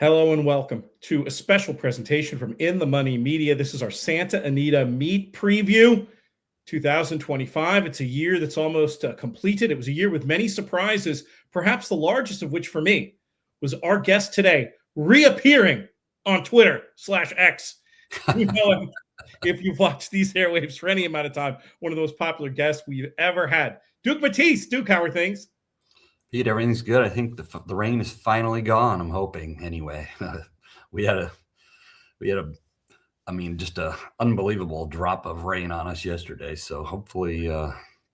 Hello and welcome to a special presentation from In the Money Media. This is our Santa Anita Meet Preview 2025. It's a year that's almost completed. It was a year with many surprises, perhaps the largest of which for me was our guest today reappearing on Twitter/X. You know him if you've watched these airwaves for any amount of time, one of the most popular guests we've ever had. Duke Matties. Duke, how are things? Pete, everything's good. I think the rain is finally gone. I'm hoping. Anyway, we had a just a unbelievable drop of rain on us yesterday. So hopefully,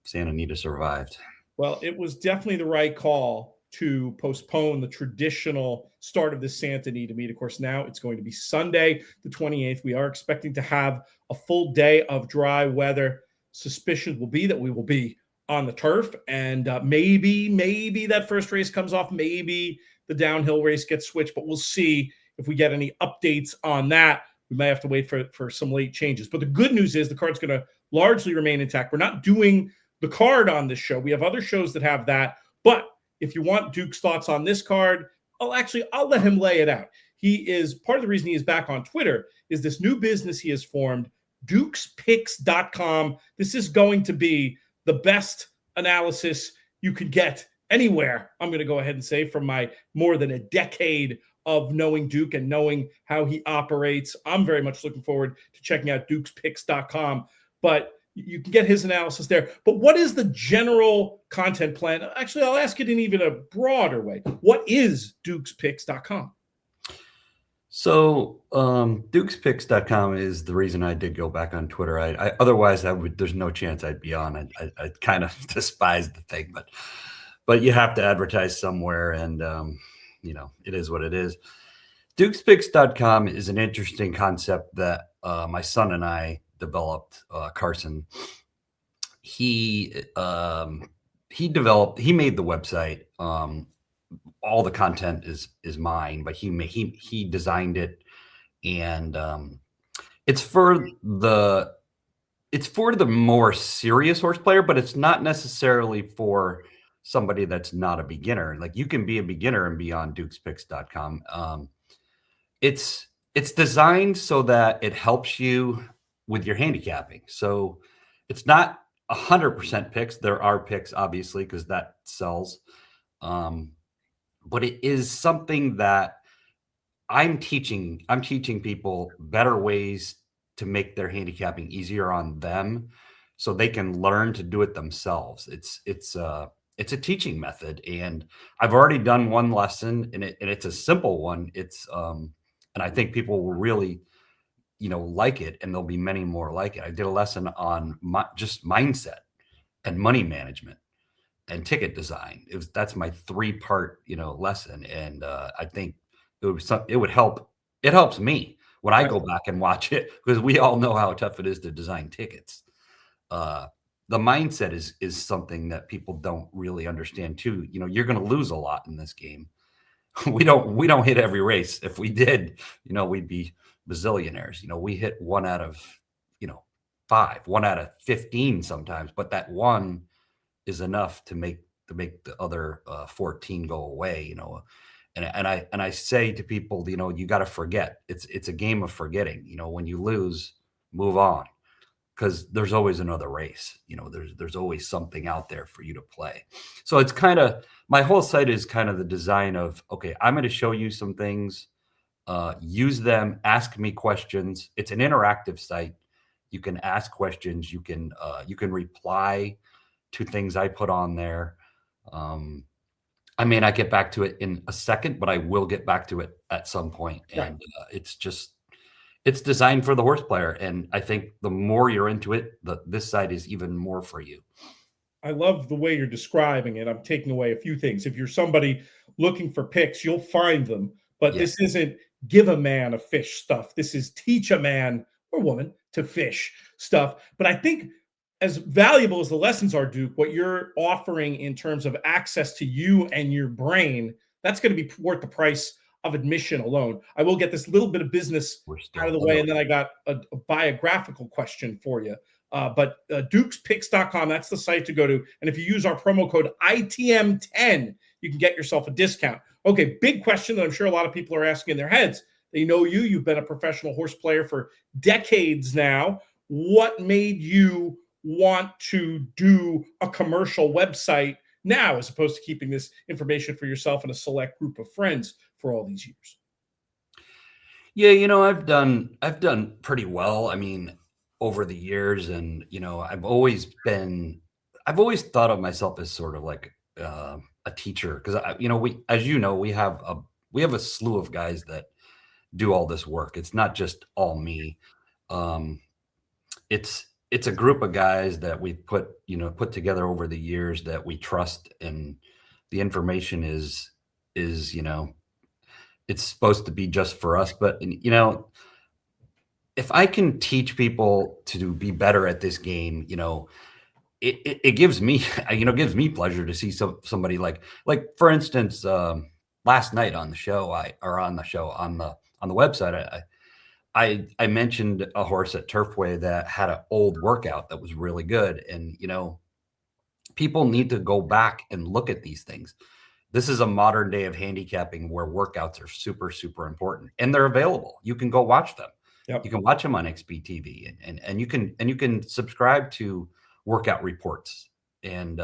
Santa Anita survived. Well, it was definitely the right call to postpone the traditional start of this Santa Anita meet. Of course, now it's going to be Sunday, the 28th. We are expecting to have a full day of dry weather. Suspicion will be that we will be on the turf, and maybe that first race comes off. Maybe the downhill race gets switched, but we'll see if we get any updates on that. We may have to wait for some late changes. But the good news is the card's going to largely remain intact. We're not doing the card on this show. We have other shows that have that. But if you want Duke's thoughts on this card, I'll let him lay it out. He is part of the reason he is back on Twitter is this new business he has formed, dukespicks.com. This is going to be the best analysis you could get anywhere, I'm going to go ahead and say, from my more than a decade of knowing Duke and knowing how he operates. I'm very much looking forward to checking out dukespicks.com, but you can get his analysis there. But what is the general content plan? Actually, I'll ask it in even a broader way. What is dukespicks.com? So dukespicks.com is the reason I did go back on Twitter. Otherwise there's no chance I'd be on. I kind of despise the thing, but you have to advertise somewhere, and it is what it is. Dukespicks.com is an interesting concept that my son and I developed. Carson, he made the website. All the content is mine, but he designed it, and it's for the more serious horse player, but it's not necessarily for somebody that's not a beginner. Like, you can be a beginner and be on dukespicks.com. It's designed so that it helps you with your handicapping. So it's not 100% picks. There are picks, obviously, because that sells. But it is something that I'm teaching people better ways to make their handicapping easier on them, so they can learn to do it themselves. It's a teaching method, and I've already done one lesson, and it's a simple one. And I think people will really, like it, and there'll be many more like it. I did a lesson on just mindset and money management and ticket design. That's my 3-part, lesson. And I think it would help. It helps me when I go back and watch it, because we all know how tough it is to design tickets. The mindset is something that people don't really understand too. You're going to lose a lot in this game. We don't hit every race. If we did, we'd be bazillionaires. We hit 1 out of, 5, 1 out of 15 sometimes, but that one is enough to make the other 14 go away, and I say to people, you got to forget. It's a game of forgetting. When you lose, move on, because there's always another race. There's always something out there for you to play. So it's kind of, my whole site is kind of the design of, okay, I'm going to show you some things, use them, ask me questions. It's an interactive site. You can ask questions. You can reply to things I put on there. I may not get back to it in a second, but I will get back to it at some point. And it's designed for the horse player. And I think the more you're into it, this site is even more for you. I love the way you're describing it. I'm taking away a few things. If you're somebody looking for picks, you'll find them. But This isn't give a man a fish stuff. This is teach a man or woman to fish stuff. But I think, as valuable as the lessons are, Duke, what you're offering in terms of access to you and your brain, that's going to be worth the price of admission alone. I will get this little bit of business out of the way, and then I got a biographical question for you. But dukespicks.com, that's the site to go to. And if you use our promo code ITM10, you can get yourself a discount. Okay, big question that I'm sure a lot of people are asking in their heads. They know you. You've been a professional horse player for decades now. What made you want to do a commercial website now, as opposed to keeping this information for yourself and a select group of friends for all these years? Yeah, I've done pretty well. I mean, over the years, and I've always thought of myself as sort of like a teacher because we, as you know, we have a slew of guys that do all this work. It's not just all me. Um, it's a group of guys that we've put together over the years that we trust, and the information is it's supposed to be just for us. But if I can teach people to be better at this game, it gives me, gives me pleasure to see somebody like for instance, last night on the show, on the website, I mentioned a horse at Turfway that had an old workout that was really good, and people need to go back and look at these things. This is a modern day of handicapping where workouts are super, super important, and they're available. You can go watch them. You Yep. can watch them on XBTV, and you can subscribe to workout reports. And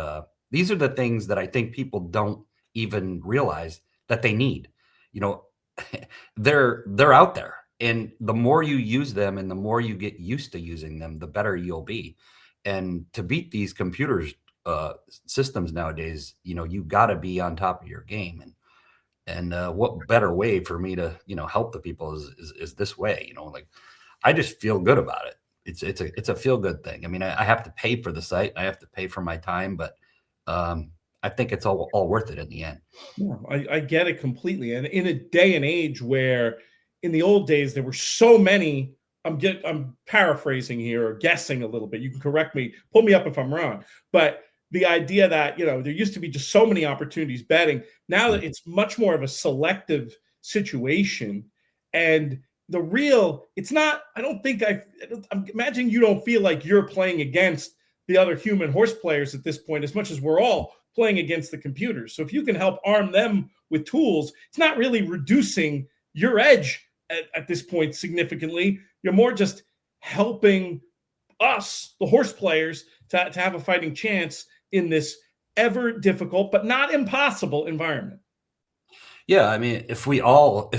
these are the things that I think people don't even realize that they need. You know, they're out there, and the more you use them, and the more you get used to using them, the better you'll be. And to beat these computers systems nowadays, you got to be on top of your game. And what better way for me to help the people is this way. Like, I just feel good about it. It's a feel good thing. I mean, I have to pay for the site, I have to pay for my time, but I think it's all worth it in the end. Yeah, I get it completely. And in a day and age where in the old days there were so many, I'm paraphrasing here or guessing a little bit. You can correct me, pull me up if I'm wrong. But the idea that, there used to be just so many opportunities betting. Now that it's much more of a selective situation. And it's not, I don't think I'm imagining you don't feel like you're playing against the other human horse players at this point, as much as we're all playing against the computers. So if you can help arm them with tools, it's not really reducing your edge at this point significantly. You're more just helping us, the horse players, to have a fighting chance in this ever difficult but not impossible environment. Yeah, I mean, if we all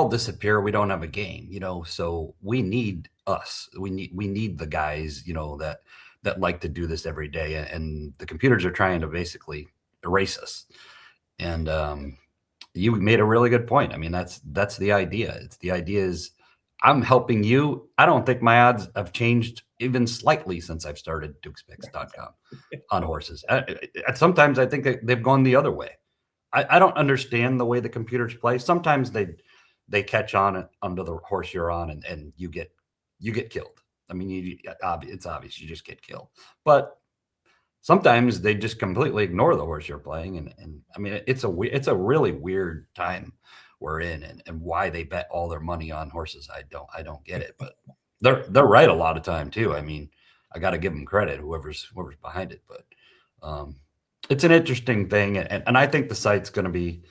disappear, we don't have a game, so we need us. We need the guys, that like to do this every day, and the computers are trying to basically erase us. And you made a really good point. I mean, that's the idea. The idea is I'm helping you. I don't think my odds have changed even slightly since I've started dukespicks.com on horses. Sometimes I think they've gone the other way. I don't understand the way the computers play. Sometimes they catch on it under the horse you're on, and you get killed. I mean, it's obvious you just get killed. But sometimes they just completely ignore the horse you're playing, and I mean, it's a really weird time we're in, and why they bet all their money on horses. I don't get it, but they're right a lot of time too. I mean, I got to give them credit, whoever's behind it, but it's an interesting thing, and I think the site's going to be,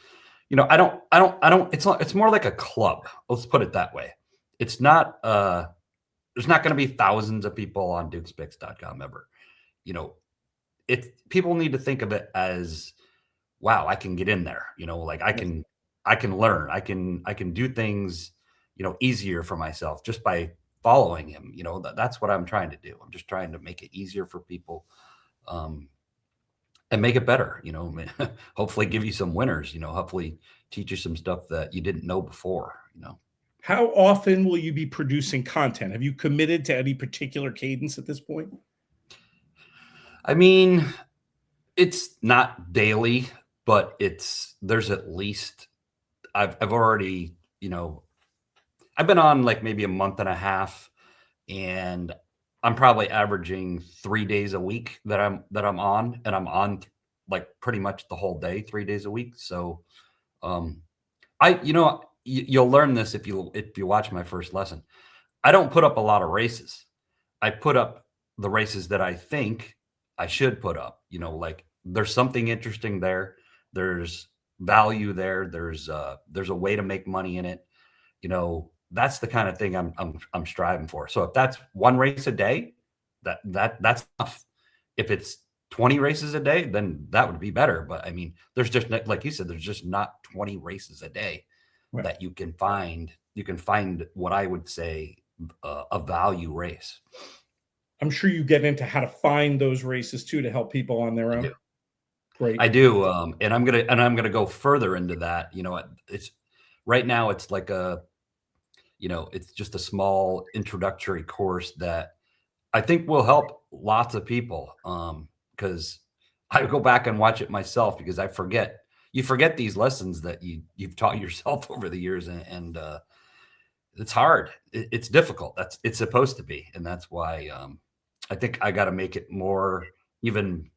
I don't. It's more like a club. Let's put it that way. It's not. There's not going to be thousands of people on dukespicks.com ever. You know, people need to think of it as, wow, I can get in there. Like I can learn. I can do things, easier for myself just by following him. That's what I'm trying to do. I'm just trying to make it easier for people. Um, and make it better, hopefully give you some winners, hopefully teach you some stuff that you didn't know before. How often will you be producing content? Have you committed to any particular cadence at this point? I mean, it's not daily, but there's at least, I've already, I've been on like maybe a month and a half, and I'm probably averaging 3 days a week that I'm on, and I'm on like pretty much the whole day, 3 days a week. So um you'll learn this if you watch my first lesson. I don't put up a lot of races. I put up the races that I think I should put up. Like, there's something interesting there. There's value there. There's a way to make money in it. That's the kind of thing I'm striving for. So if that's one race a day, that's enough. If it's 20 races a day, then that would be better. But I mean, there's just, like you said, there's just not 20 races a day Right. that you can find. You can find what I would say a value race. I'm sure you get into how to find those races too to help people on their own. Great. I do, and I'm gonna go further into that. It's right now. It's like it's just a small introductory course that I think will help lots of people. Because I go back and watch it myself because I forget. You forget these lessons that you've taught yourself over the years, and it's hard. It's difficult. It's supposed to be, and that's why I think I got to make it more even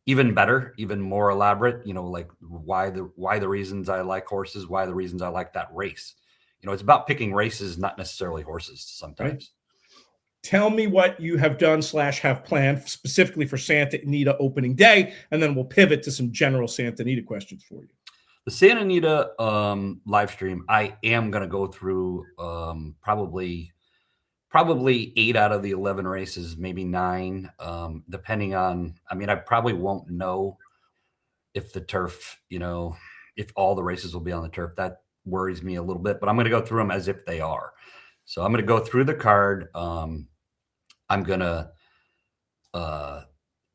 better, even more elaborate. Like why the reasons I like horses, why the reasons I like that race. It's about picking races, not necessarily horses sometimes. Right. Tell me what you have done / have planned specifically for Santa Anita opening day, and then we'll pivot to some general Santa Anita questions for you. The Santa Anita live stream, I am going to go through probably 8 out of the 11 races, maybe 9, depending on. I mean, I probably won't know if the turf, if all the races will be on the turf. That worries me a little bit, but I'm going to go through them as if they are. So I'm going to go through the card. I'm going to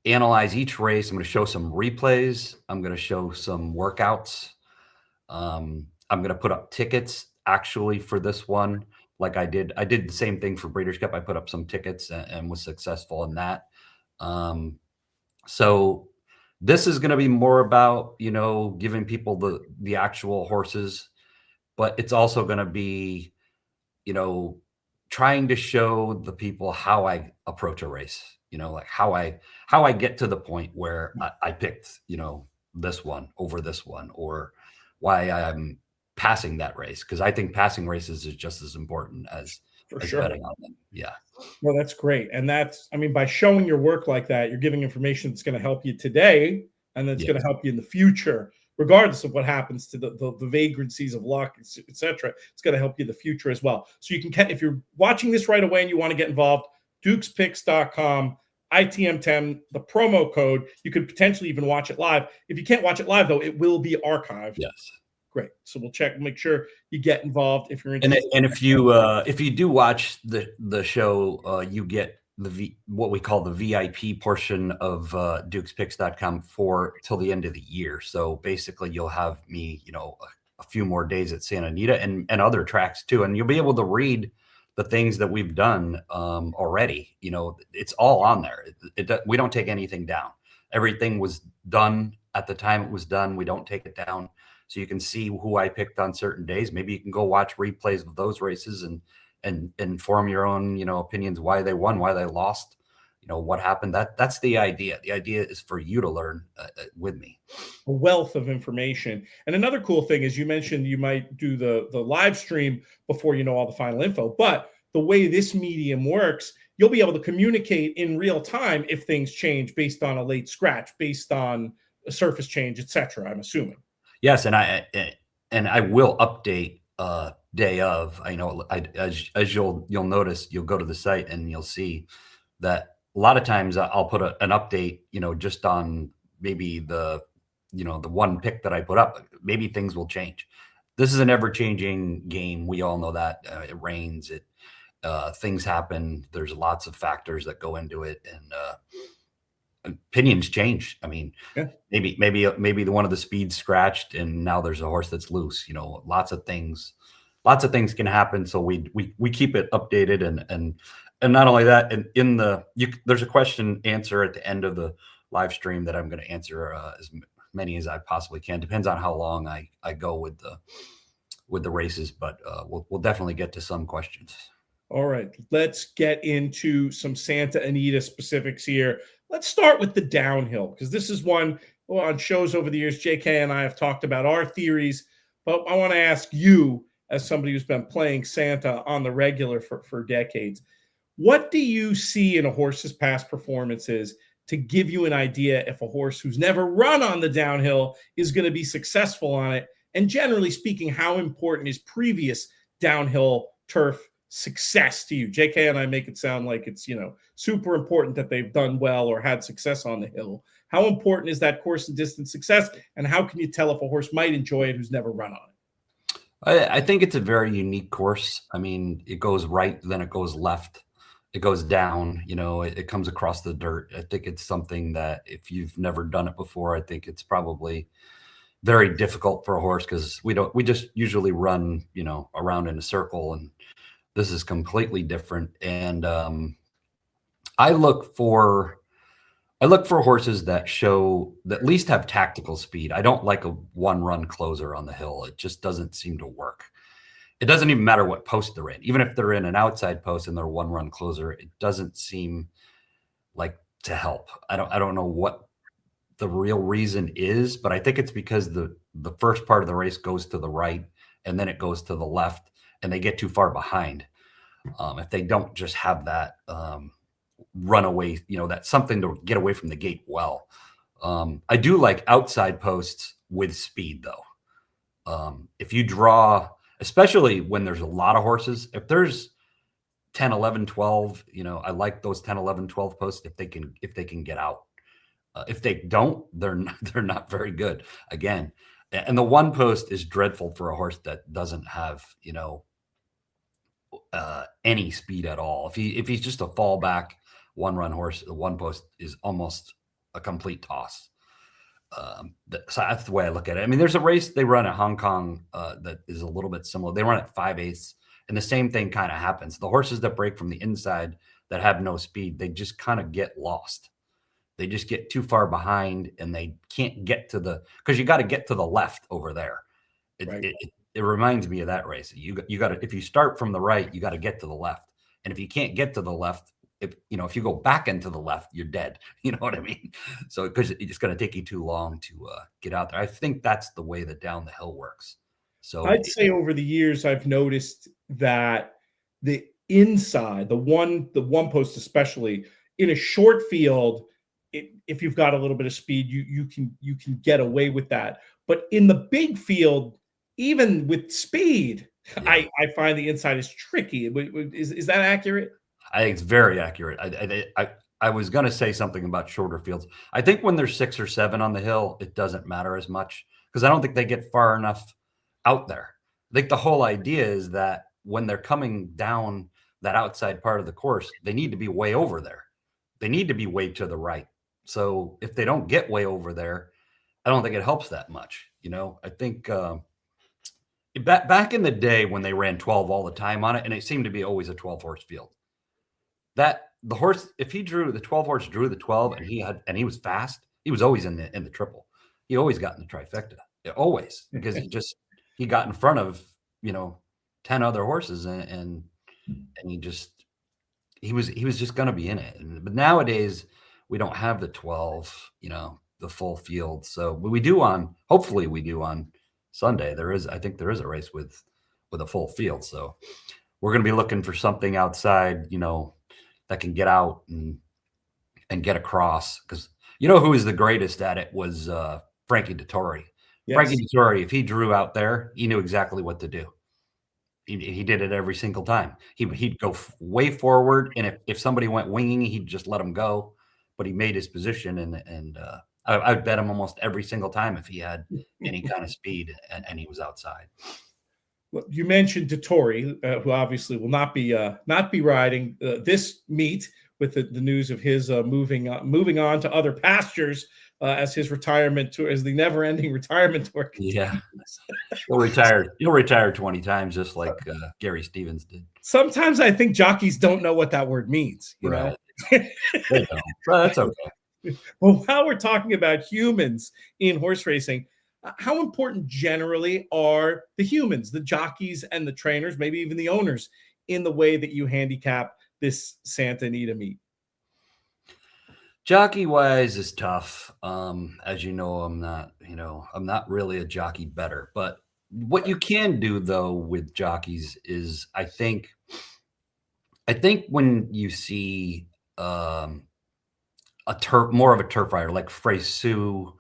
analyze each race. I'm going to show some replays. I'm going to show some workouts. I'm going to put up tickets actually for this one. Like I did the same thing for Breeders' Cup. I put up some tickets and was successful in that. So this is going to be more about, giving people the actual horses, but it's also going to be, trying to show the people how I approach a race, like how I get to the point where I picked, this one over this one, or why I'm passing that race. Cause I think passing races is just as important as betting on them. Yeah. Well, that's great. And by showing your work like that, you're giving information that's going to help you today, and that's going to help you in the future, regardless of what happens to the vagrancies of luck, et cetera. It's going to help you in the future as well. So you can, if you're watching this right away and you want to get involved, dukespicks.com, ITM10, the promo code. You could potentially even watch it live. If you can't watch it live, though, it will be archived. Yes. Great. So we'll check, make sure you get involved if you're interested. And if you do watch the show, you get what we call the VIP portion of dukespicks.com for till the end of the year. So basically you'll have me, a few more days at Santa Anita and other tracks too. And you'll be able to read the things that we've done already. It's all on there. We don't take anything down. Everything was done at the time it was done. We don't take it down. So you can see who I picked on certain days. Maybe you can go watch replays of those races and form your own, opinions, why they won, why they lost, what happened. That's the idea. The idea is for you to learn with me. A wealth of information. And another cool thing is you mentioned you might do the live stream before you know all the final info. But the way this medium works, you'll be able to communicate in real time if things change based on a late scratch, based on a surface change, et cetera, I'm assuming. Yes, and I will update day of. I know as you'll notice, you'll go to the site and you'll see that a lot of times I'll put an update, just on maybe the one pick that I put up. Maybe things will change. This is an ever-changing game. We all know that. It rains. Things happen. There's lots of factors that go into it, and opinions change. I mean, maybe the one of the speeds scratched and now there's a horse that's loose. Lots of things can happen. So we keep it updated, and not only that, and there's a question answer at the end of the live stream that I'm going to answer as many as I possibly can. Depends on how long I go with the races, but we'll definitely get to some questions. All right, let's get into some Santa Anita specifics here. Let's start with the downhill, because this is one on shows over the years. JK and I have talked about our theories, but I want to ask you, as somebody who's been playing Santa on the regular for decades, what do you see in a horse's past performances to give you an idea if a horse who's never run on the downhill is going to be successful on it. And generally speaking, how important is previous downhill turf success to you? JK and I make it sound like it's, super important that they've done well or had success on the hill. How important is that course and distance success? And how can you tell if a horse might enjoy it who's never run on it? I think it's a very unique course. I mean, it goes right, then it goes left, it goes down, it comes across the dirt. I think it's something that if you've never done it before, I think it's probably very difficult for a horse because we just usually run, around in a circle, and this is completely different. And I look for horses that at least have tactical speed. I don't like a one-run closer on the hill. It just doesn't seem to work. It doesn't even matter what post they're in. Even if they're in an outside post and they're one-run closer, it doesn't seem like to help. I don't know what the real reason is, but I think it's because the first part of the race goes to the right and then it goes to the left, and they get too far behind. If they don't just have that runaway, that's something to get away from the gate well. I do like outside posts with speed, though. If you draw, especially when there's a lot of horses, if there's 10, 11, 12, I like those 10, 11, 12 posts if they can get out. If they don't, they're not very good. Again, and the one post is dreadful for a horse that doesn't have, any speed at all. If he's just a fallback one-run horse, the one post is almost a complete toss. So that's the way I look at it. I mean, there's a race they run at Hong Kong that is a little bit similar. They run at 5/8, and the same thing kind of happens. The horses that break from the inside that have no speed, they just kind of get lost. They just get too far behind, and they can't get because you got to get to the left over there. It reminds me of that race. You got to, if you start from the right, you got to get to the left. And if you can't get to the left, if you go back into the left, you're dead. You know what I mean? So because it's going to take you too long to get out there. I think that's the way that down the hill works. So I'd say over the years, I've noticed that the inside, the one post especially, in a short field, if you've got a little bit of speed, you can get away with that. But in the big field, even with speed, yeah. I find the inside is tricky. Is that accurate? I think it's very accurate. I was going to say something about shorter fields. I think when there's 6 or 7 on the hill, it doesn't matter as much because I don't think they get far enough out there. I think the whole idea is that when they're coming down that outside part of the course, they need to be way over there. They need to be way to the right. So if they don't get way over there, I don't think it helps that much. I think back in the day when they ran 12 all the time on it, and it seemed to be always a 12-horse field, that the horse, if he drew the 12 horse drew the 12 and he was fast, he was always in the triple. He always got in the trifecta. Always, because he got in front of 10 other horses and he was just going to be in it. But nowadays we don't have the 12, the full field. So hopefully we do on Sunday. I think there is a race with a full field. So we're going to be looking for something outside, that can get out and get across, because who is the greatest at it was Frankie Dettori. Yes. Frankie Dettori, if he drew out there, he knew exactly what to do. He did it every single time. He'd go way forward, and if somebody went winging, he'd just let him go. But he made his position, and I'd bet him almost every single time if he had any kind of speed and he was outside. Well, you mentioned Dettori, who obviously will not be riding this meet with the news of his moving on to other pastures as his retirement tour, as the never-ending retirement tour continues. Yeah, he'll retire 20 times, just like Gary Stevens did. Sometimes I think jockeys don't know what that word means. You know, they don't. That's okay. Well, while we're talking about humans in horse racing, how important generally are the humans, the jockeys and the trainers, maybe even the owners, in the way that you handicap this Santa Anita meet? Jockey wise is tough. As you know, I'm not really a jockey bettor, but what you can do though with jockeys is I think when you see more of a turf rider like Freysu,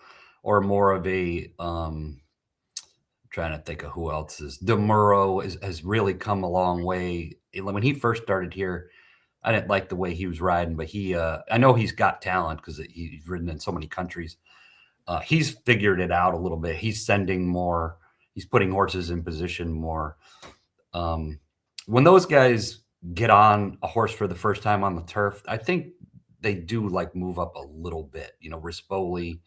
or more of a trying to think of who else is Demuro has really come a long way. When he first started here, I didn't like the way he was riding, but I know he's got talent because he's ridden in so many countries. He's figured it out a little bit. He's sending more. He's putting horses in position more. When those guys get on a horse for the first time on the turf, I think they do like move up a little bit. Rispoli,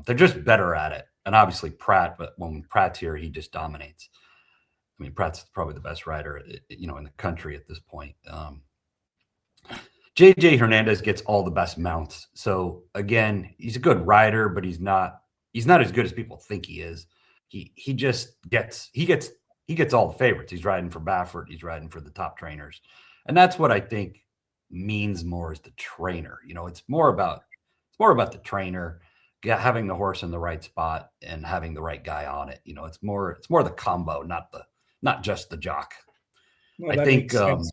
they're just better at it. And obviously Pratt, but when Pratt's here, he just dominates. I mean, Pratt's probably the best rider, in the country at this point. JJ Hernandez gets all the best mounts. So again, he's a good rider, but he's not as good as people think he is. He just gets all the favorites. He's riding for Baffert, he's riding for the top trainers. And that's what I think means more is the trainer. It's more about the trainer having the horse in the right spot and having the right guy on it. It's more the combo, not just the jock. Well, I that think makes sense.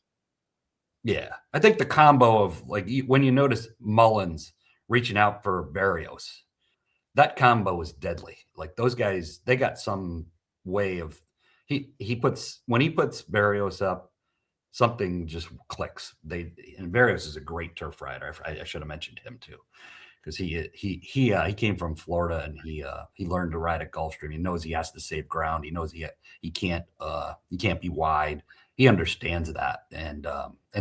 yeah, I think the combo of like when you notice Mullins reaching out for Barrios, that combo is deadly. Like those guys, they got some way of when he puts Barrios up, something just clicks. And Barrios is a great turf rider. I should have mentioned him too, because he came from Florida and he learned to ride at Gulfstream. He knows he has to save ground. He knows he can't be wide. He understands that, and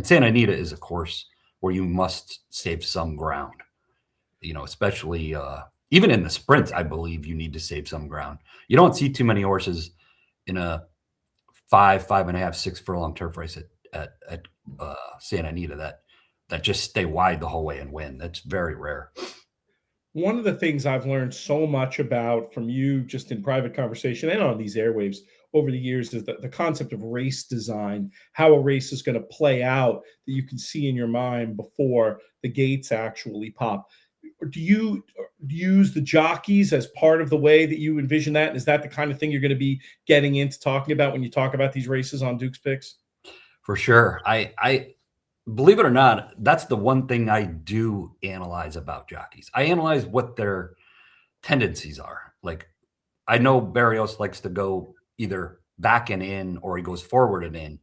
Santa Anita is a course where you must save some ground. Especially even in the sprints, I believe you need to save some ground. You don't see too many horses in a 5.5, 6 furlong turf race at Santa Anita that just stay wide the whole way and win. That's very rare. One of the things I've learned so much about from you just in private conversation and on these airwaves over the years is the concept of race design, how a race is going to play out that you can see in your mind before the gates actually pop. Do you use the jockeys as part of the way that you envision that? And is that the kind of thing you're going to be getting into talking about when you talk about these races on Duke's Picks? For sure. I believe it or not, that's the one thing I do analyze about jockeys. I analyze what their tendencies are. Like, I know Barrios likes to go either back and in or he goes forward and in,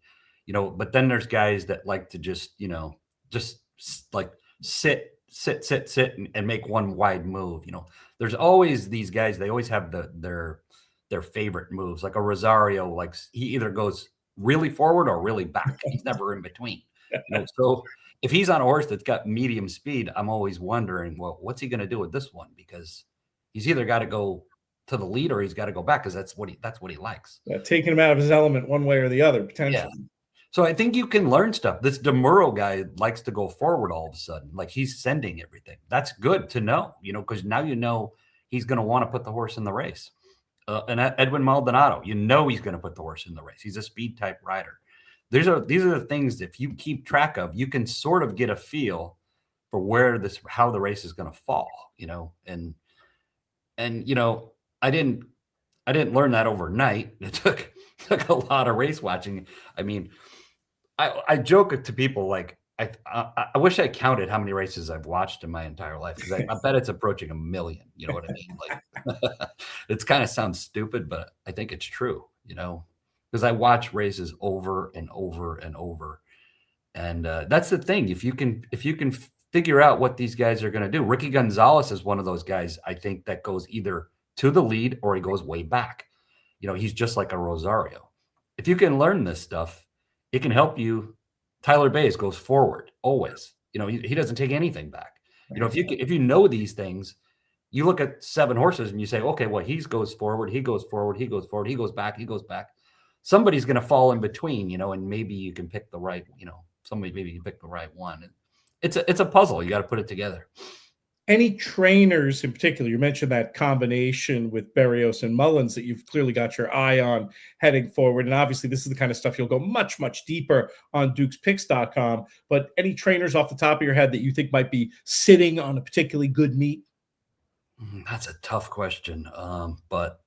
but then there's guys that like to just like sit and make one wide move. There's always these guys, they always have their favorite moves. Like a Rosario, like he either goes really forward or really back. He's never in between. So if he's on a horse that's got medium speed, I'm always wondering, well, what's he going to do with this one? Because he's either got to go to the lead or he's got to go back because that's what he likes. Yeah, taking him out of his element one way or the other, potentially. Yeah. So I think you can learn stuff. This Demuro guy likes to go forward all of a sudden. Like he's sending everything. That's good to know, because now he's going to want to put the horse in the race. And Edwin Maldonado, he's going to put the horse in the race. He's a speed type rider. These are the things that if you keep track of, you can sort of get a feel for how the race is going to fall, and I didn't learn that overnight. It took a lot of race watching. I mean, I joke to people like I wish I counted how many races I've watched in my entire life because I bet it's approaching 1 million. You know what I mean? Like it's kind of sounds stupid, but I think it's true. Because I watch races over and over and over, and that's the thing. If you can figure out what these guys are going to do, Ricky Gonzalez is one of those guys. I think that goes either to the lead or he goes way back. He's just like a Rosario. If you can learn this stuff, it can help you. Tyler Bays goes forward always. He doesn't take anything back. If you know these things, you look at 7 horses and you say, okay, well, he goes forward, he goes forward, he goes forward, he goes back, he goes back. Somebody's going to fall in between, and maybe you can pick the right, maybe you can pick the right one. It's a puzzle. You got to put it together. Any trainers in particular, you mentioned that combination with Barrios and Mullins that you've clearly got your eye on heading forward. And obviously this is the kind of stuff you'll go much, much deeper on dukespicks.com. But any trainers off the top of your head that you think might be sitting on a particularly good meet? That's a tough question. But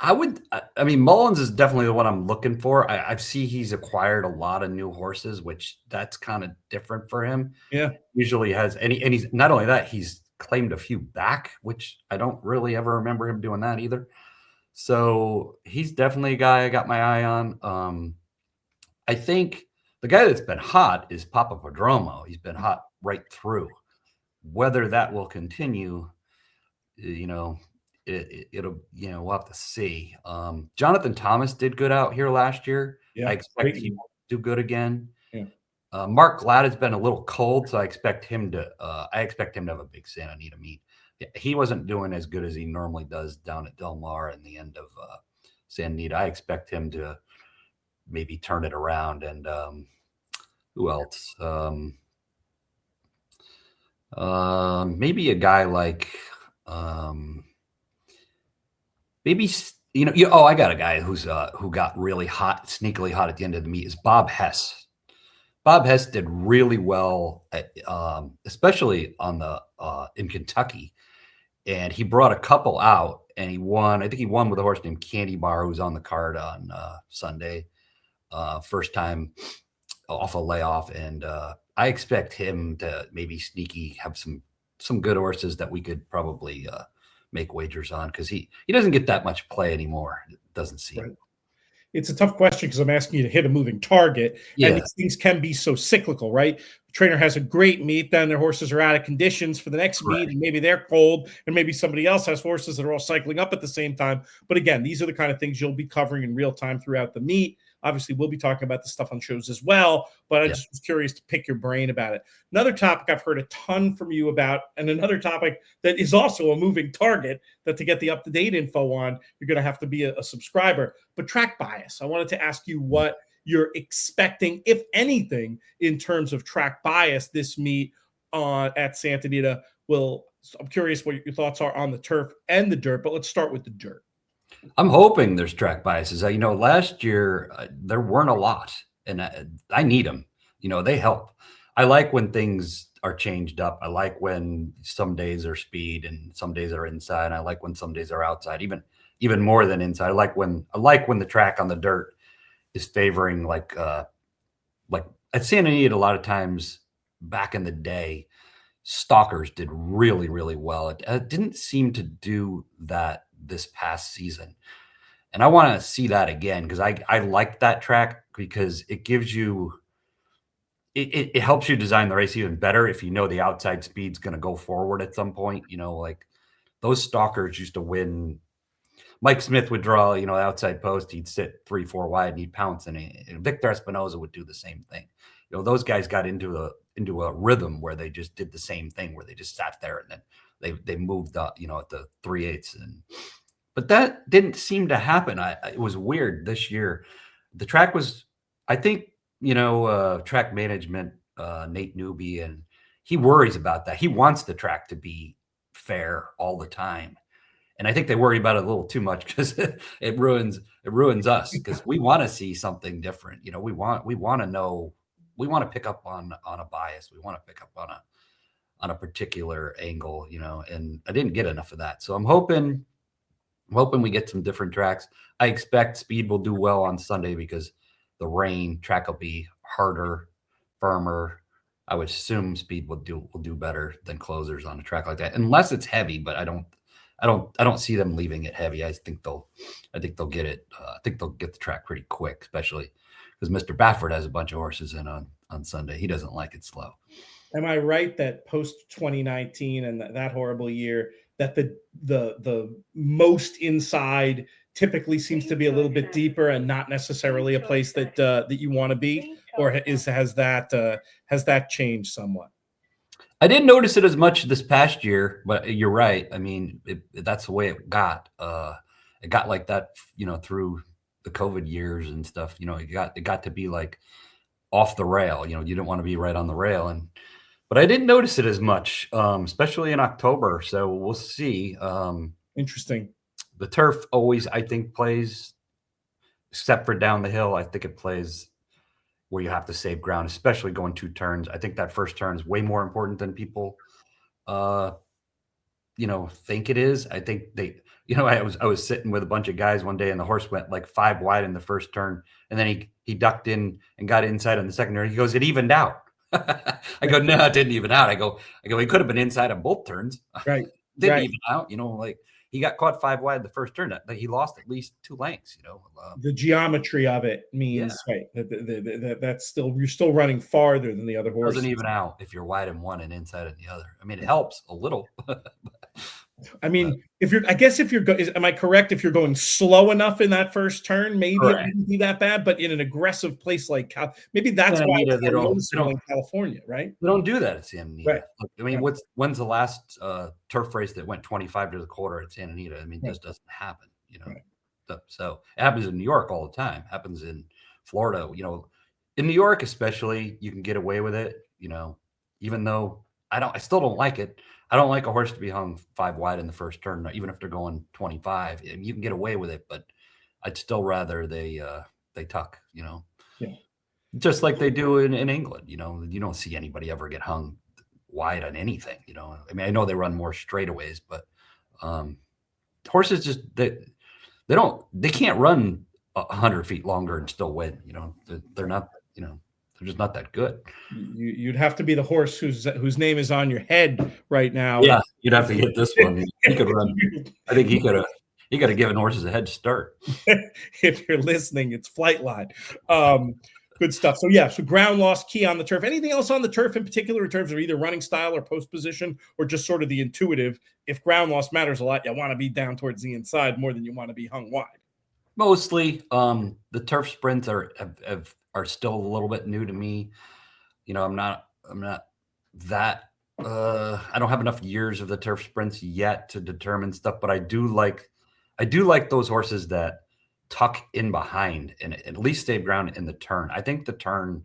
I mean, Mullins is definitely the one I'm looking for. I see he's acquired a lot of new horses, which that's kind of different for him. Yeah, Usually has any, and he's not only that, he's claimed a few back, which I don't really ever remember him doing that either. So he's definitely a guy I got my eye on. I think the guy that's been hot is Papa Padromo. He's been hot right through. Whether that will continue, you know, it'll, we'll have to see. Jonathan Thomas did good out here last year. I yeah, expect great. he will do good again. Yeah, Mark Glad has been a little cold, so I expect him to. I expect him to have a big Santa Anita meet. He wasn't doing as good as he normally does down at Del Mar in the end of Santa Anita. I expect him to maybe turn it around. And who else? Maybe a guy like maybe oh, I got a guy who got really hot, sneakily hot at the end of the meet is Bob Hess. Bob Hess did really well, especially on the in Kentucky, and he brought a couple out, and he won. I think he won with a horse named Candy Bar, who's on the card on Sunday, first time off a layoff, and I expect him to maybe sneaky have some good horses that we could probably make wagers on, because he doesn't get that much play anymore. It doesn't seem. right. It's a tough question because I'm asking you to hit a moving target, and Yeah, these things can be so cyclical, right? The trainer has a great meet, then their horses are out of conditions for the next meet, correct. and maybe they're cold, and maybe somebody else has horses that are all cycling up at the same time. But again, these are the kind of things you'll be covering in real time throughout the meet. Obviously, we'll be talking about this stuff on shows as well, but I Yeah. just was curious to pick your brain about it. Another topic I've heard a ton from you about, and another topic that is also a moving target that to get the up-to-date info on, you're going to have to be a subscriber, but track bias. I wanted to ask you what you're expecting, if anything, in terms of track bias this meet at Santa Anita. I'm curious what your thoughts are on the turf and the dirt, but let's start with the dirt. I'm hoping there's track biases. Last year there weren't a lot, and I need them. They help. I like when things are changed up. I like when some days are speed and some days are inside. I like when some days are outside, even more than inside. I like when the track on the dirt is favoring like at Santa Anita. A lot of times back in the day, stalkers did really, really well. It didn't seem to do that this past season. And I want to see that again, because I like that track, because it gives you it helps you design the race even better if you know the outside speed's going to go forward at some point. Like those stalkers used to win. Mike Smith would draw, outside post. He'd sit 3-4 wide and he'd pounce, and Victor Espinoza would do the same thing. Those guys got into a rhythm where they just did the same thing, where they just sat there and then they moved up, at the 3/8. But that didn't seem to happen. It was weird this year. The track was, I think, track management, Nate Newby, and he worries about that. He wants the track to be fair all the time. And I think they worry about it a little too much, because it ruins us, because we want to see something different. We want to know, we want to pick up on a bias. We want to pick up on a particular angle, and I didn't get enough of that. So I'm hoping we get some different tracks. I expect speed will do well on Sunday, because the rain track will be harder, firmer. I would assume speed will do better than closers on a track like that, unless it's heavy. But I don't see them leaving it heavy. I think they'll get it. I think they'll get the track pretty quick, especially because Mr. Baffert has a bunch of horses in on Sunday. He doesn't like it slow. Am I right that post 2019 and that horrible year, that the most inside typically seems to be a little bit deeper and not necessarily a place that you want to be, or has that changed somewhat? I didn't notice it as much this past year, but you're right. I mean, that's the way it got. It got like that, through the COVID years and stuff. It got to be like off the rail. You didn't want to be right on the rail, but I didn't notice it as much, especially in October. So we'll see. Interesting. The turf always, I think, plays, except for down the hill. I think it plays where you have to save ground, especially going 2 turns. I think that first turn is way more important than people, think it is. I think I was sitting with a bunch of guys one day, and the horse went like 5 wide in the first turn, and then he ducked in and got inside on the second turn. He goes, it evened out. I go, no, it didn't even out. I go, he could have been inside on both turns. Right. Didn't Right. even out. Like he got caught 5 wide the first turn. He lost at least 2 lengths. The geometry of it means right that's still, you're still running farther than the other horse. Doesn't even out if you're wide in one and inside in the other. I mean, it helps a little. I mean, am I correct? If you're going slow enough in that first turn, maybe it wouldn't be that bad. But in an aggressive place like maybe that's Santa why Anita, it's noticeable in California, right? They don't do that at Santa Anita. Right. I mean, when's the last turf race that went 25 to the quarter at Santa Anita? I mean, this doesn't happen. Right. So it happens in New York all the time. It happens in Florida. In New York especially, you can get away with it. Even though I still don't like it. I don't like a horse to be hung 5 wide in the first turn, even if they're going 25. And you can get away with it, but I'd still rather they tuck. Yeah. Just like they do in England. You don't see anybody ever get hung wide on anything. I mean, I know they run more straightaways, but horses just they can't run 100 feet longer and still win. They're not. They're just not that good. You'd have to be the horse whose name is on your head right now. Yeah, you'd have to get this one. He could run. I think he could have given horses a head start. If you're listening, it's Flightline. Good stuff. So so ground loss key on the turf. Anything else on the turf in particular in terms of either running style or post position, or just sort of the intuitive? If ground loss matters a lot, you want to be down towards the inside more than you want to be hung wide. Mostly, the turf sprints are still a little bit new to me. I'm not that I don't have enough years of the turf sprints yet to determine stuff, but I do like those horses that tuck in behind and at least save ground in the turn. I think the turn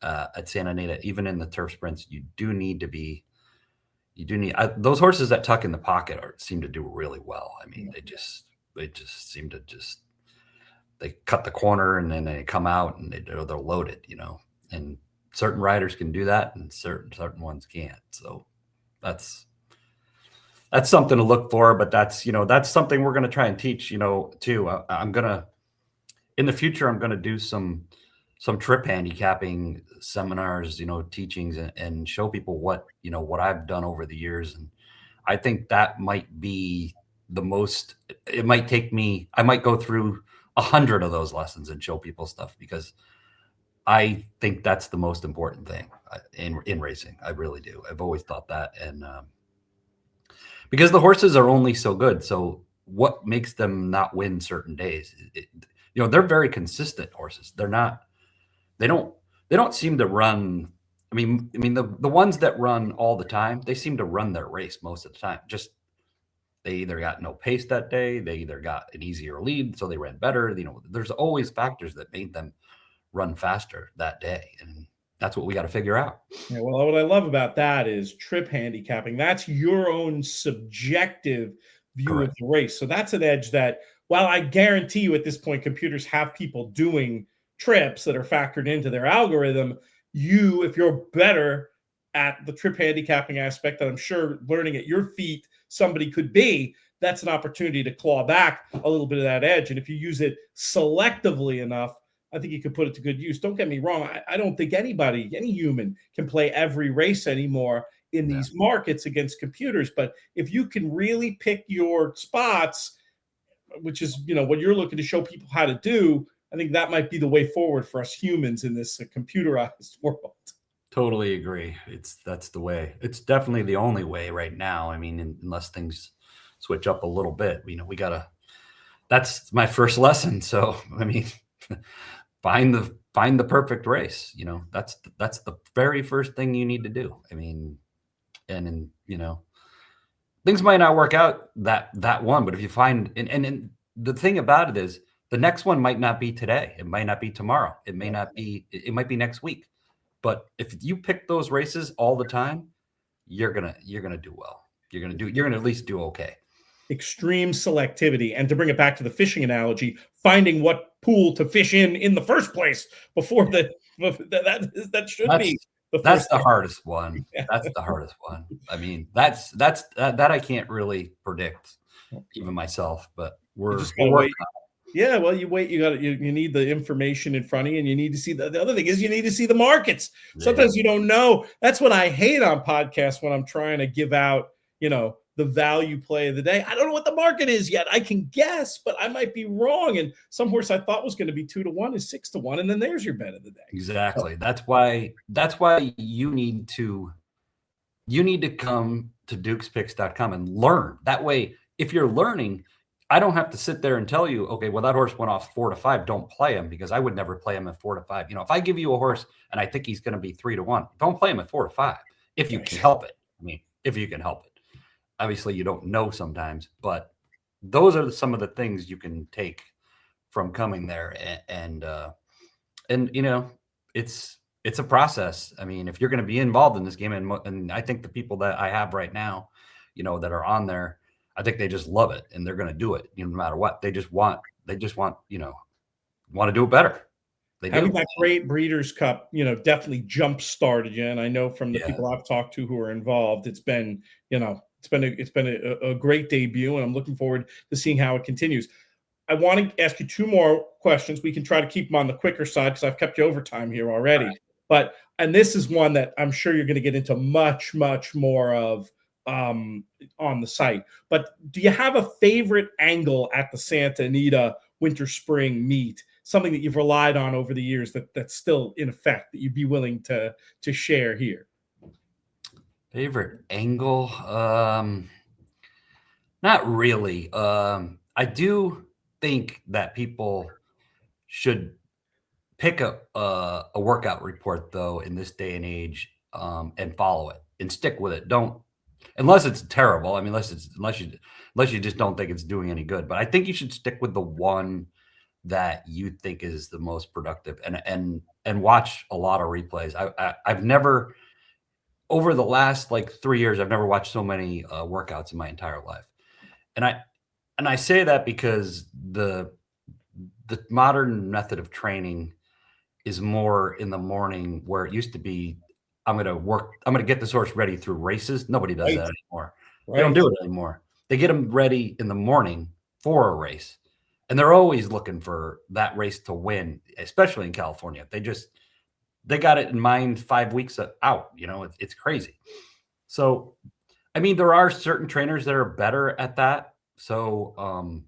at Santa Anita, even in the turf sprints, you do need those horses that tuck in the pocket seem to do really well. I mean, they just seem to they cut the corner and then they come out and they're loaded, and certain riders can do that and certain ones can't. So that's something to look for, but that's something we're going to try and teach, too. In the future, I'm going to do some trip handicapping seminars, teachings and show people what I've done over the years. And I think that might be it might take me, I might go through 100 of those lessons and show people stuff, because I think that's the most important thing in racing. I really do. I've always thought that. And because the horses are only so good. So what makes them not win certain days? They're very consistent horses. They don't seem to run. I mean, the ones that run all the time, they seem to run their race most of the time. Just they either got no pace that day, they either got an easier lead, so they ran better. There's always factors that made them run faster that day, and that's what we got to figure out. Yeah, well, what I love about that is trip handicapping. That's your own subjective view of the race. So that's an edge that, while I guarantee you at this point, computers have people doing trips that are factored into their algorithm, if you're better at the trip handicapping aspect, that I'm sure learning at your feet somebody could be, that's an opportunity to claw back a little bit of that edge. And if you use it selectively enough, I think you could put it to good use. Don't get me wrong. I don't think any human can play every race anymore in these markets against computers. But if you can really pick your spots, which is, what you're looking to show people how to do, I think that might be the way forward for us humans in this computerized world. Totally agree. That's the way. It's definitely the only way right now. I mean, unless things switch up a little bit, that's my first lesson. So, I mean, find the perfect race. That's the very first thing you need to do. I mean, and things might not work out that one, but if you find, and the thing about it is the next one might not be today. It might not be tomorrow. It might be next week. But if you pick those races all the time, you're gonna do well. You're gonna at least do okay. Extreme selectivity, and to bring it back to the fishing analogy, finding what pool to fish in the first place before that should be that's the hardest one. That's the hardest one. I mean, that I can't really predict. even myself, but You we're just gotta working wait. Yeah, well, you wait. You need the information in front of you, and you need to see the other thing is you need to see the markets. on it. Sometimes you don't know. That's what I hate on podcasts when I'm trying to give out, the value play of the day. I don't know what the market is yet. I can guess, but I might be wrong. And some horse I thought was going to be 2-1 is 6-1, and then there's your bet of the day. Exactly. That's why you need to come to dukespicks.com and learn. That way, if you're learning, I don't have to sit there and tell you, okay, well, that horse went off 4-5. Don't play him, because I would never play him at 4-5. If I give you a horse and I think he's going to be 3-1, don't play him at 4-5 if you can help it. I mean, if you can help it. Obviously, you don't know sometimes, but those are some of the things you can take from coming there. And it's a process. I mean, if you're going to be involved in this game, and I think the people that I have right now, that are on there, I think they just love it, and they're going to do it, no matter what. They just want, want to do it better. Having that great Breeders' Cup, definitely jump started you. And I know from the people I've talked to who are involved, it's been a great debut, and I'm looking forward to seeing how it continues. I want to ask you two more questions. We can try to keep them on the quicker side because I've kept you overtime here already. Right. And this is one that I'm sure you're going to get into much, much more of on the site. But do you have a favorite angle at the Santa Anita winter spring meet? Something that you've relied on over the years that's still in effect that you'd be willing to share here? Favorite angle? Not really. I do think that people should pick a workout report, though, in this day and age, and follow it and stick with it. Don't, unless it's terrible. I mean, unless you just don't think it's doing any good. But I think you should stick with the one that you think is the most productive, and watch a lot of replays. I've never, over the last 3 years, I've never watched so many workouts in my entire life. And I say that because the modern method of training is more in the morning, where it used to be, I'm going to get this horse ready through races. Nobody does that anymore. Right. They don't do it anymore. They get them ready in the morning for a race. And they're always looking for that race to win, especially in California. They got it in mind 5 weeks out. It's crazy. So, I mean, there are certain trainers that are better at that. So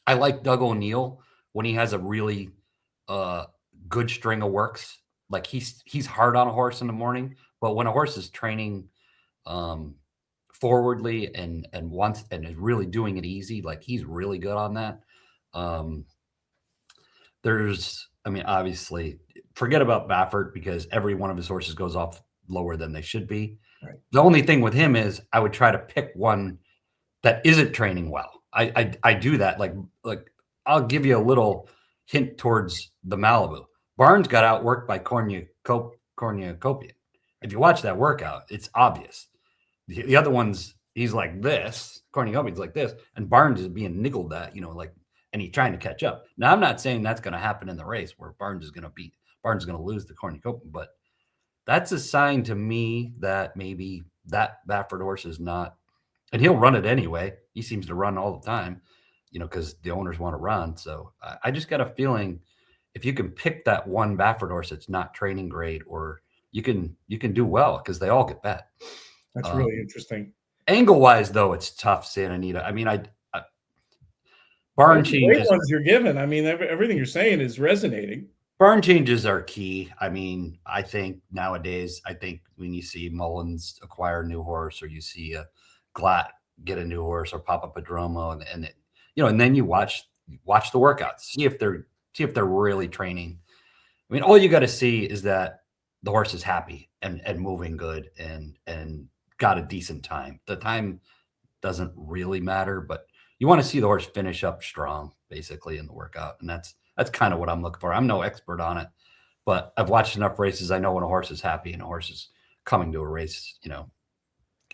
I like Doug O'Neill when he has a really good string of works. Like he's hard on a horse in the morning, but when a horse is training forwardly and is really doing it easy, he's really good on that. Obviously, forget about Baffert, because every one of his horses goes off lower than they should be. Right. The only thing with him is I would try to pick one that isn't training well. I do that. Like I'll give you a little hint towards the Malibu. Barnes got outworked by Cornucopian. If you watch that workout, it's obvious. The other ones, he's like this. Cornucopian's like this, and Barnes is being niggled at, and he's trying to catch up. Now, I'm not saying that's going to happen in the race where Barnes is going to lose to Cornucopian, but that's a sign to me that maybe that Baffert horse is not, and he'll run it anyway. He seems to run all the time, because the owners want to run. So I just got a feeling if you can pick that one Baffert horse that's not training great, or you can do well, because they all get bet. That's really interesting. Angle wise, though, it's tough, Santa Anita. I mean, barn changes. Great ones you're given. I mean, everything you're saying is resonating. Barn changes are key. I mean, I think nowadays, when you see Mullins acquire a new horse, or you see a Glatt get a new horse, or Papa Padromo, and then you watch the workouts, see if they're really training. I mean, all you got to see is that the horse is happy and moving good and got a decent time. The time doesn't really matter, but you want to see the horse finish up strong, basically, in the workout. And that's kind of what I'm looking for. I'm no expert on it, but I've watched enough races. I know when a horse is happy and a horse is coming to a race,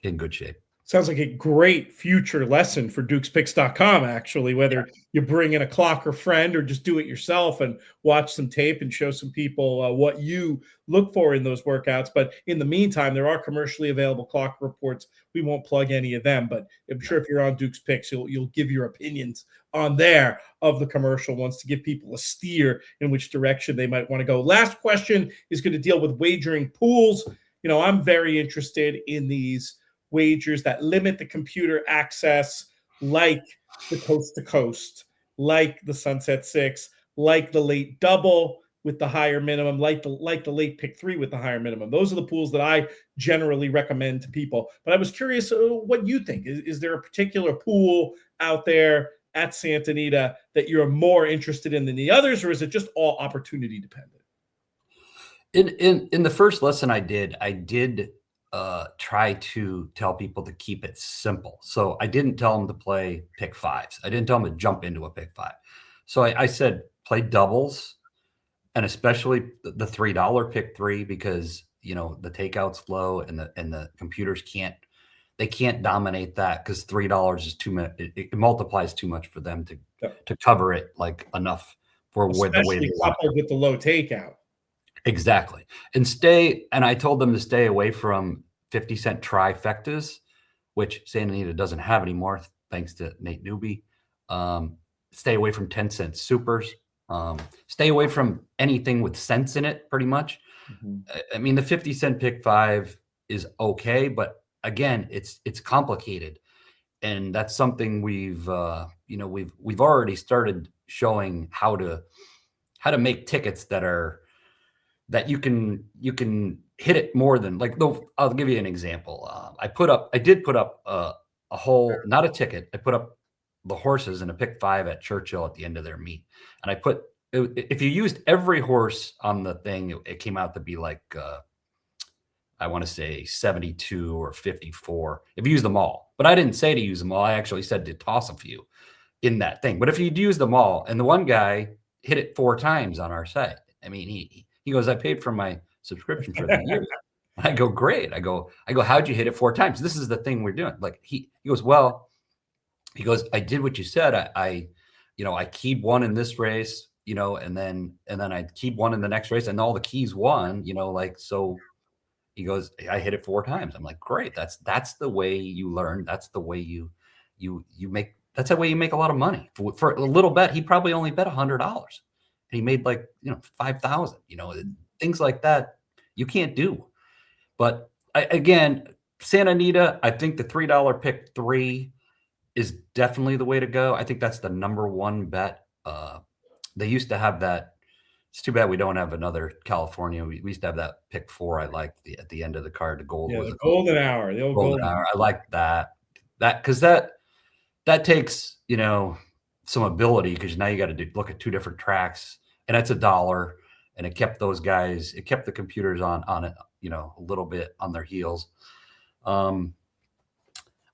in good shape. Sounds like a great future lesson for dukespicks.com, actually, whether you bring in a clock or friend or just do it yourself and watch some tape and show some people what you look for in those workouts. But in the meantime, there are commercially available clock reports. We won't plug any of them, but I'm sure if you're on Duke's Picks, you'll give your opinions on there of the commercial ones to give people a steer in which direction they might want to go. Last question is going to deal with wagering pools. I'm very interested in these wagers that limit the computer access, like the coast to coast, like the sunset six, like the late double with the higher minimum, like the late pick three with the higher minimum. Those are the pools that I generally recommend to people. But I was curious what you think. Is there a particular pool out there at Santa Anita that you're more interested in than the others, or is it just all opportunity dependent? In the first lesson I did try to tell people to keep it simple. So I didn't tell them to play pick fives. I didn't tell them to jump into a pick five. So I said play doubles, and especially the $3 pick three, because the takeout's low and the computers can't dominate that, because $3 is too much. It multiplies too much for them to cover it like enough for the way they want coupled with the low takeout. Exactly. And I told them to stay away from 50-cent trifectas, which Santa Anita doesn't have anymore, thanks to Nate Newby. Stay away from 10-cent supers. Stay away from anything with cents in it, pretty much. Mm-hmm. I mean, the 50-cent pick five is okay, but again, it's complicated. And that's something we've already started showing how to make tickets that you can hit it more than, like, I'll give you an example. I did put up a whole, not a ticket. I put up the horses in a pick five at Churchill at the end of their meet. And if you used every horse on the thing, it came out to be like, I want to say 72 or 54, if you use them all. But I didn't say to use them all. I actually said to toss a few in that thing. But if you'd use them all, and the one guy hit it 4 times on our site. I mean, he goes, I paid for my subscription for the year. I go, great. I go, how'd you hit it 4 times? This is the thing we're doing. Like he goes, well, I did what you said. I keyed one in this race, and then I keyed one in the next race, and all the keys won, so he goes, I hit it 4 times. I'm like, great. That's the way you learn. That's the way you make, that's the way you make a lot of money. For a little bet, he probably only bet $100. And he made like, 5,000, things like that you can't do. But again, Santa Anita, I think the $3 pick three is definitely the way to go. I think that's the number one bet. They used to have that. It's too bad we don't have another California. We used to have that pick 4. I liked at the end of the card, the gold. Yeah, the golden hour. The old golden hour. I like that because that takes, some ability, because now you got to look at 2 different tracks, and that's $1. And it kept the computers on it, a little bit on their heels. I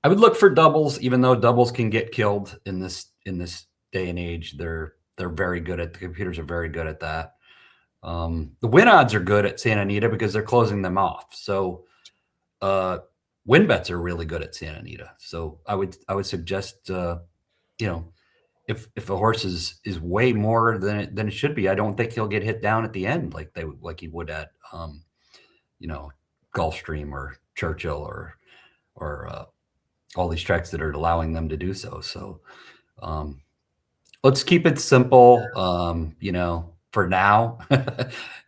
would look for doubles, even though doubles can get killed in this day and age. They're very good the computers are very good at that. The win odds are good at Santa Anita because they're closing them off. So win bets are really good at Santa Anita. So I would suggest, if a horse is way more than it should be, I don't think he'll get hit down at the end like he would at Gulfstream or Churchill or all these tracks that are allowing them to do so. So let's keep it simple, for now,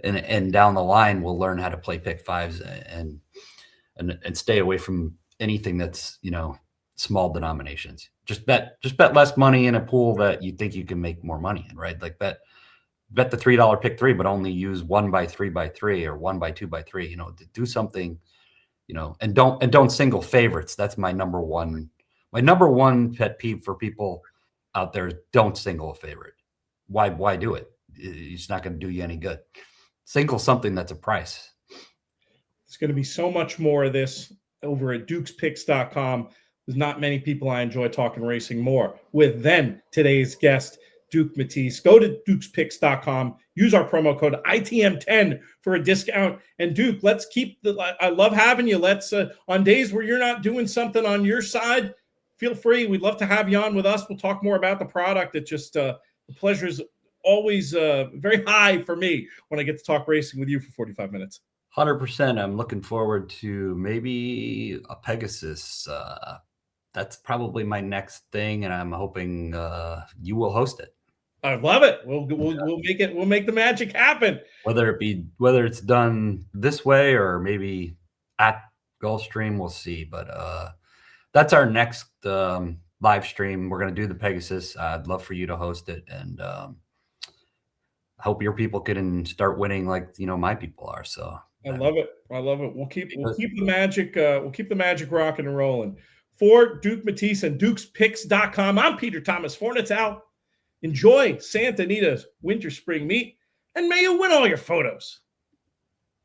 and down the line, we'll learn how to play pick fives and stay away from anything that's, small denominations. Just bet less money in a pool that you think you can make more money in, right? Like bet the $3 pick three, but only use 1 by 3 by 3 or 1 by 2 by 3, to do something, and don't single favorites. That's my number one pet peeve for people out there. Don't single a favorite. Why do it? It's not going to do you any good. Single something that's a price. There's going to be so much more of this over at dukespicks.com. There's not many people I enjoy talking racing more with than today's guest, Duke Matties. Go to dukespicks.com. Use our promo code ITM10 for a discount. And Duke, let's keep I love having you. Let's on days where you're not doing something on your side, feel free. We'd love to have you on with us. We'll talk more about the product. It just the pleasure is always very high for me when I get to talk racing with you for 45 minutes. 100%. I'm looking forward to maybe a Pegasus. That's probably my next thing, and I'm hoping you will host it. I love it. We'll make it. We'll make the magic happen. Whether it's done this way or maybe at Gulfstream, we'll see. But that's our next live stream. We're going to do the Pegasus. I'd love for you to host it, and hope your people can start winning like my people are. So I love it. We'll keep the magic. We'll keep the magic rocking and rolling. For Duke Matties and dukespicks.com, I'm Peter Thomas Fornitz out. Enjoy Santa Anita's winter spring meet, and may you win all your photos.